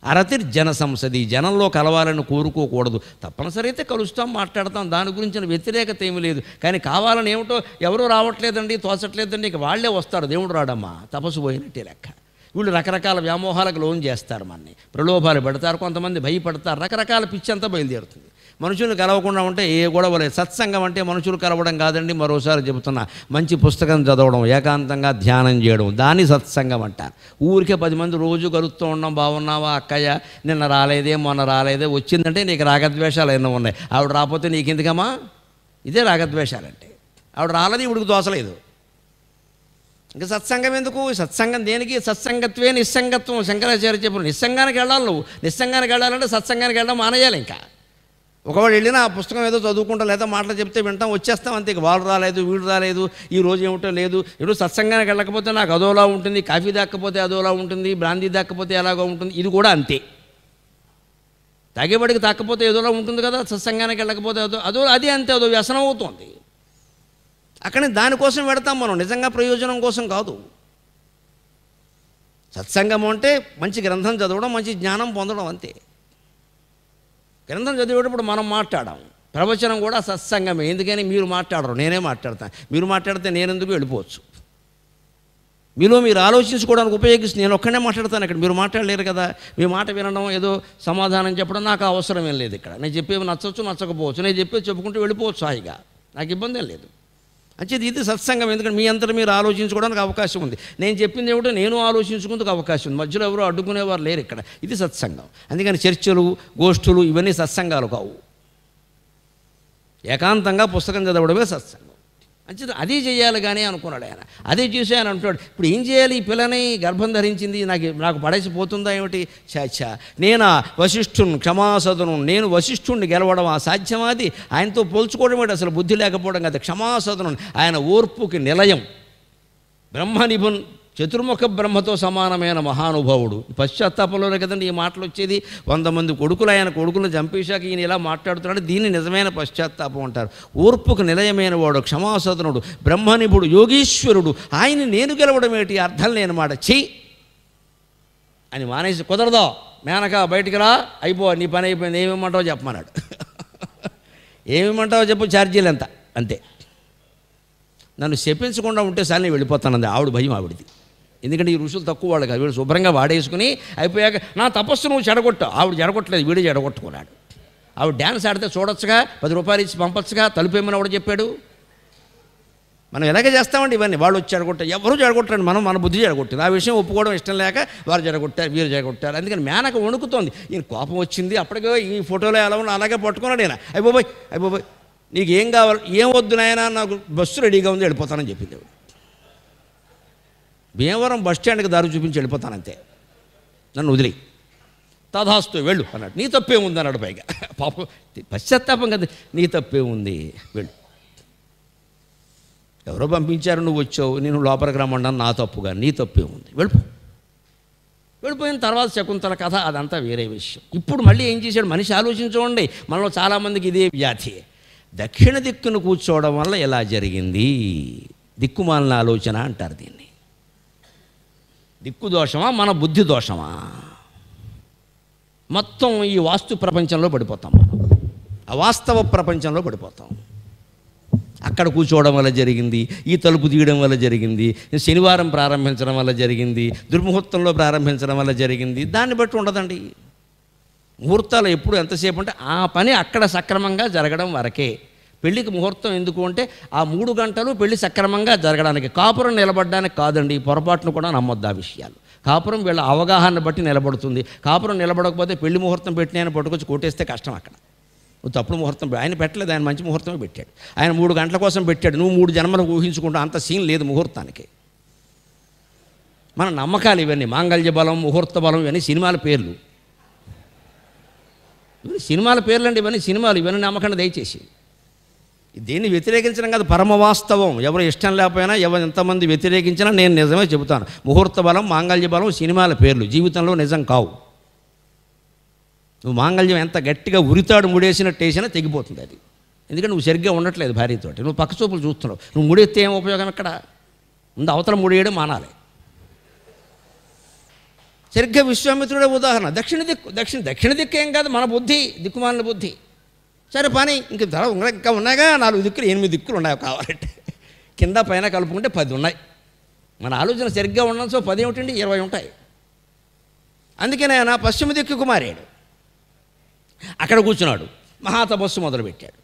అరతిర్జన సంసది, జనంలో కలవాలని కోరుకోకూడదు. తప్పనిసరి అయితే కలుస్తాం, మాట్లాడతాం, దాని గురించిన వ్యతిరేకత ఏమీ లేదు. కానీ కావాలని ఏమిటో ఎవరూ రావట్లేదండి, తోచట్లేదండి, ఇక వాళ్ళే వస్తారు, దేవుడు రాడమ్మా, తపస్సు పోయినట్టే లెక్క. వీళ్ళు రకరకాల వ్యామోహాలకు లోన్ చేస్తారు, మనని ప్రలోభాలు పెడతారు, కొంతమంది భయపడతారు, రకరకాల పిచ్చి అంతా బయలుదేరుతుంది. మనుషులు కలవకుండా ఉంటే ఏ గొడవ లేదు. సత్సంగం అంటే మనుషులు కలవడం కాదండి, మరోసారి చెబుతున్నా, మంచి పుస్తకం చదవడం, ఏకాంతంగా ధ్యానం చేయడం, దాన్ని సత్సంగం అంటారు. ఊరికే 10 మంది రోజు కలుస్తూ ఉన్నాం, బాగున్నావా అక్కయ్య, నిన్న రాలేదే మొన్న రాలేదే, వచ్చిందంటే నీకు రాగద్వేషాలు ఎన్నో ఉన్నాయి. ఆవిడ రాకపోతే నీకు ఎందుకమ్మా? ఇదే రాగద్వేషాలంటే. ఆవిడ రాలేదు, ఇవిడికి దోసలేదు, ఇంకా సత్సంగం ఎందుకు? సత్సంగం దేనికి? సత్సంగత్వే నిస్సంగత్వం. శంకరాచార్య చెప్పు, నిస్సంగానికి వెళ్ళాలి. నువ్వు నిస్సంగానికి వెళ్ళాలంటే సత్సంగానికి వెళ్ళడం మానేయాలి. ఇంకా ఒకవాడు వెళ్ళినా ఆ పుస్తకం ఏదో చదువుకుంటా లేదా మాటలు చెప్తే వింటాం, వచ్చేస్తాం అంతే. వాళ్ళు రాలేదు, వీడు రాలేదు, ఈ రోజు ఏమిటో లేదు. ఇప్పుడు సత్సంగానికి వెళ్ళకపోతే నాకు అదోలా ఉంటుంది, కాఫీ దాక్కపోతే అదోలా ఉంటుంది, బ్రాందీ దాక్కపోతే ఎలాగో ఉంటుంది. ఇది కూడా అంతే. తాగేవాడికి తాకపోతే ఏదోలా ఉంటుంది కదా, సత్సంగానికి వెళ్ళకపోతే అదో అది అంతే, అదో వ్యసనం అవుతుంది. అక్కడి దానికోసం పెడతాం మనం, నిజంగా ప్రయోజనం కోసం కాదు. సత్సంగం అంటే మంచి గ్రంథం చదవడం, మంచి జ్ఞానం పొందడం, అంతే. గ్రంథం చదివేటప్పుడు మనం మాట్లాడాం, ప్రవచనం కూడా సత్సంగమే. ఎందుకని? మీరు మాట్లాడరు, నేనే మాట్లాడతాను. మీరు మాట్లాడితే నేనెందుకు వెళ్ళిపోవచ్చు. మీలో మీరు ఆలోచించుకోవడానికి ఉపయోగిస్తుంది. నేను ఒక్కడే మాట్లాడతాను, ఇక్కడ మీరు మాట్లాడలేరు కదా. మీ మాట వినడం, ఏదో సమాధానం చెప్పడం నాకు అవసరం ఏం లేదు. ఇక్కడ నేను చెప్పేవి నచ్చచ్చు, నచ్చకపోవచ్చు, నేను చెప్పేది చెప్పుకుంటూ వెళ్ళిపోవచ్చు హాయిగా, నాకు ఇబ్బంది ఏం లేదు. అంచేది ఇది సత్సంగం. ఎందుకంటే మీ అంతటా మీరు ఆలోచించుకోవడానికి అవకాశం ఉంది. నేను చెప్పింది ఏమిటో నేను ఆలోచించుకుందుకు అవకాశం ఉంది. మధ్యలో ఎవరో అడ్డుకునేవారు లేరు ఇక్కడ. ఇది సత్సంగం. అందుకని చర్చలు, గోష్ఠులు ఇవన్నీ సత్సంగాలు కావు. ఏకాంతంగా పుస్తకం చదవడమే సత్సంగం. అంచేది అదే చేయాలి కానీ అనుకున్నాడు ఆయన. అదే చూశాను అంటున్నాడు. ఇప్పుడు ఏం చేయాలి? ఈ పిల్లని గర్భం ధరించింది, నాకు పడేసిపోతుందా ఏమిటి? చాచా, నేనా వశిష్ఠుని క్షమాసదను, నేను వశిష్ఠుణ్ణి గెలవడం అసాధ్యమాది. ఆయనతో పోల్చుకోవడం ఏంటి? అసలు బుద్ధి లేకపోవడం కదా. క్షమాసదను, ఆయన ఓర్పుకి నిలయం, బ్రహ్మనిభున్, చతుర్ముఖ బ్రహ్మతో సమానమైన మహానుభావుడు. పశ్చాత్తాపంలోనే కదండి ఈ మాటలు వచ్చేది. 100 మంది కొడుకులు, ఆయన కొడుకులను చంపేశాక ఈయన ఇలా మాట్లాడుతున్నాడు. దీన్ని నిజమైన పశ్చాత్తాపం అంటారు. ఓర్పుకు నిలయమైన వాడు, క్షమాసదనుడు, బ్రహ్మనిభుడు, యోగీశ్వరుడు, ఆయన నేను గెలవడం ఏంటి? అర్థం లేని మాట. చెయ్యి అని మానేసి, కుదరదో మేనక బయటికి రా, అయిపో, నీ పని అయిపోయింది, ఏమిమంటావో చెప్పమన్నాడు. ఏమిమంటావో చెప్పు, ఛార్జీలు ఎంత, అంతే. నన్ను చెప్పించకుండా ఉంటే సార్ నేను వెళ్ళిపోతానంది ఆవిడ భయం ఆవిడది. ఎందుకంటే ఈ ఋషులు తక్కువ వాళ్ళు కాదు. వీడు శుభ్రంగా వాడేసుకుని అయిపోయాక నా తపస్సు నువ్వు చెడగొట్టావు. ఆవిడ చెడగొట్టలేదు, వీడే చెడగొట్టుకున్నాడు. ఆవిడ డ్యాన్స్ ఆడితే చూడొచ్చుగా, 10 రూపాయలు ఇచ్చి పంపొచ్చుగా, తలుపేమని ఆవిడ చెప్పాడు. మనం ఎలాగే చేస్తామండి ఇవన్నీ. వాళ్ళు వచ్చి చెడగొట్టారు, ఎవరు చెడగొట్టండి, మనం మన బుద్ధి చెడగొట్టింది. ఆ విషయం ఒప్పుకోవడం ఇష్టం లేక వారు చెడగొట్టారు, వీరు చెడగొట్టారు. అందుకని మేనక వణుకుతోంది. ఈయన కోపం వచ్చింది. అప్పటికే ఈ ఫోటోలో ఎలా ఉన్నా అలాగే పట్టుకున్నాడు ఆయన. అయిపోయి నీకు ఏం కావాలి? ఏం వద్దు నాయనా, నాకు బస్సు రెడీగా ఉంది, వెళ్ళిపోతానని చెప్పింది. భీమవరం బస్ స్టాండ్కి దారి చూపించి వెళ్ళిపోతానంతే, నన్ను వదిలి, తథాస్తు వెళ్ళు అన్నాడు. నీ తప్పే ఉంది అన్నాడు. పైగా పాపం పశ్చాత్తాపం కదా, నీ తప్పే ఉంది, వెళ్ళు. ఎవరో పంపించారు, నువ్వు వచ్చావు, నేను లోపలికి రమ్మన్నాను, నా తప్పుగా, నీ తప్పే ఉంది, వెళ్ళిపోయిన తర్వాత శకుంతల కథ అదంతా వేరే విషయం. ఇప్పుడు మళ్ళీ ఏం చేశాడు మనిషి? ఆలోచించుకోండి. మనలో చాలామందికి ఇదే వ్యాధి. దక్షిణ దిక్కును కూర్చోవడం వల్ల ఎలా జరిగింది? దిక్కుమాలిన ఆలోచన అంటారు దీన్ని. దిక్కు దోషమా, మన బుద్ధి దోషమా? మొత్తం ఈ వాస్తు ప్రపంచంలో పడిపోతాం మనం, అవాస్తవ ప్రపంచంలో పడిపోతాం. అక్కడ కూర్చోవడం వల్ల జరిగింది, ఈ తలుపు తీయడం వల్ల జరిగింది, శనివారం ప్రారంభించడం వల్ల జరిగింది, దుర్ముహూర్తంలో ప్రారంభించడం వల్ల జరిగింది. దాన్ని బట్టి ఉండదండి. ముహూర్తాలు ఎప్పుడు ఎంతసేపు అంటే ఆ పని అక్కడ సక్రమంగా జరగడం వరకే. పెళ్ళికి ముహూర్తం ఎందుకు అంటే ఆ 3 గంటలు పెళ్ళి సక్రమంగా జరగడానికి, కాపురం నిలబడడానికి కాదండి. పొరపాటును కూడా నమ్మొద్దు ఆ విషయాలు. కాపురం వీళ్ళ అవగాహన బట్టి నిలబడుతుంది. కాపురం నిలబడకపోతే పెళ్లి ముహూర్తం పెట్టిన పట్టుకొచ్చి కొట్టేస్తే కష్టం. అక్కడ నువ్వు తప్పుడు ముహూర్తం ఆయన పెట్టలేదు, ఆయన మంచి ముహూర్తమే పెట్టాడు. ఆయన 3 గంటల కోసం పెట్టాడు, నువ్వు 3 జన్మలు ఊహించుకుంటూ అంత సీన్ లేదు ముహూర్తానికి. మన నమ్మకాలు ఇవన్నీ, మాంగళ్య బలం, ముహూర్త బలం, ఇవన్నీ సినిమాల పేర్లు. ఇవన్నీ సినిమాల పేర్లు అండి, ఇవన్నీ సినిమాలు. ఇవన్నీ నమ్మకండి దయచేసి. దీన్ని వ్యతిరేకించడం కాదు, పరమ వాస్తవం. ఎవరు ఇష్టం లేకపోయినా, ఎవరు ఎంతమంది వ్యతిరేకించినా నేను నిజమే చెబుతాను. ముహూర్త బలం, మాంగళ్య బలం సినిమాల పేర్లు, జీవితంలో నిజం కావు. నువ్వు మాంగళ్యం ఎంత గట్టిగా ఉరితాడు ముడేసినట్టు వేసినా తెగిపోతుంది అది. ఎందుకంటే నువ్వు సరిగ్గా ఉండట్లేదు భార్యతోటి, నువ్వు పక్క చూపులు చూస్తున్నావు. నువ్వు ముడెత్తే ఏం ఉపయోగం? ఇక్కడ ముందు అవతల ముడేయడం మానాలి. సరిగ్గా విశ్వామిత్రుడే ఉదాహరణ. దక్షిణ దిక్కు ఏం కాదు, మన బుద్ధి, దిక్కుమాలిన బుద్ధి. సరే పని ఇంక ఇంకా ఉన్నాయిగా 4 దిక్కులు, 8 దిక్కులు ఉన్నాయి కావాలంటే. కింద పైన కలుపుకుంటే 10 ఉన్నాయి. మన ఆలోచన సరిగ్గా ఉండడం. సో 10 ఏమిటండి, 20 ఉంటాయి. అందుకనే ఆయన పశ్చిమ దిక్కుకు మారాడు. అక్కడ కూర్చున్నాడు, మహాతపస్సు మొదలుపెట్టాడు.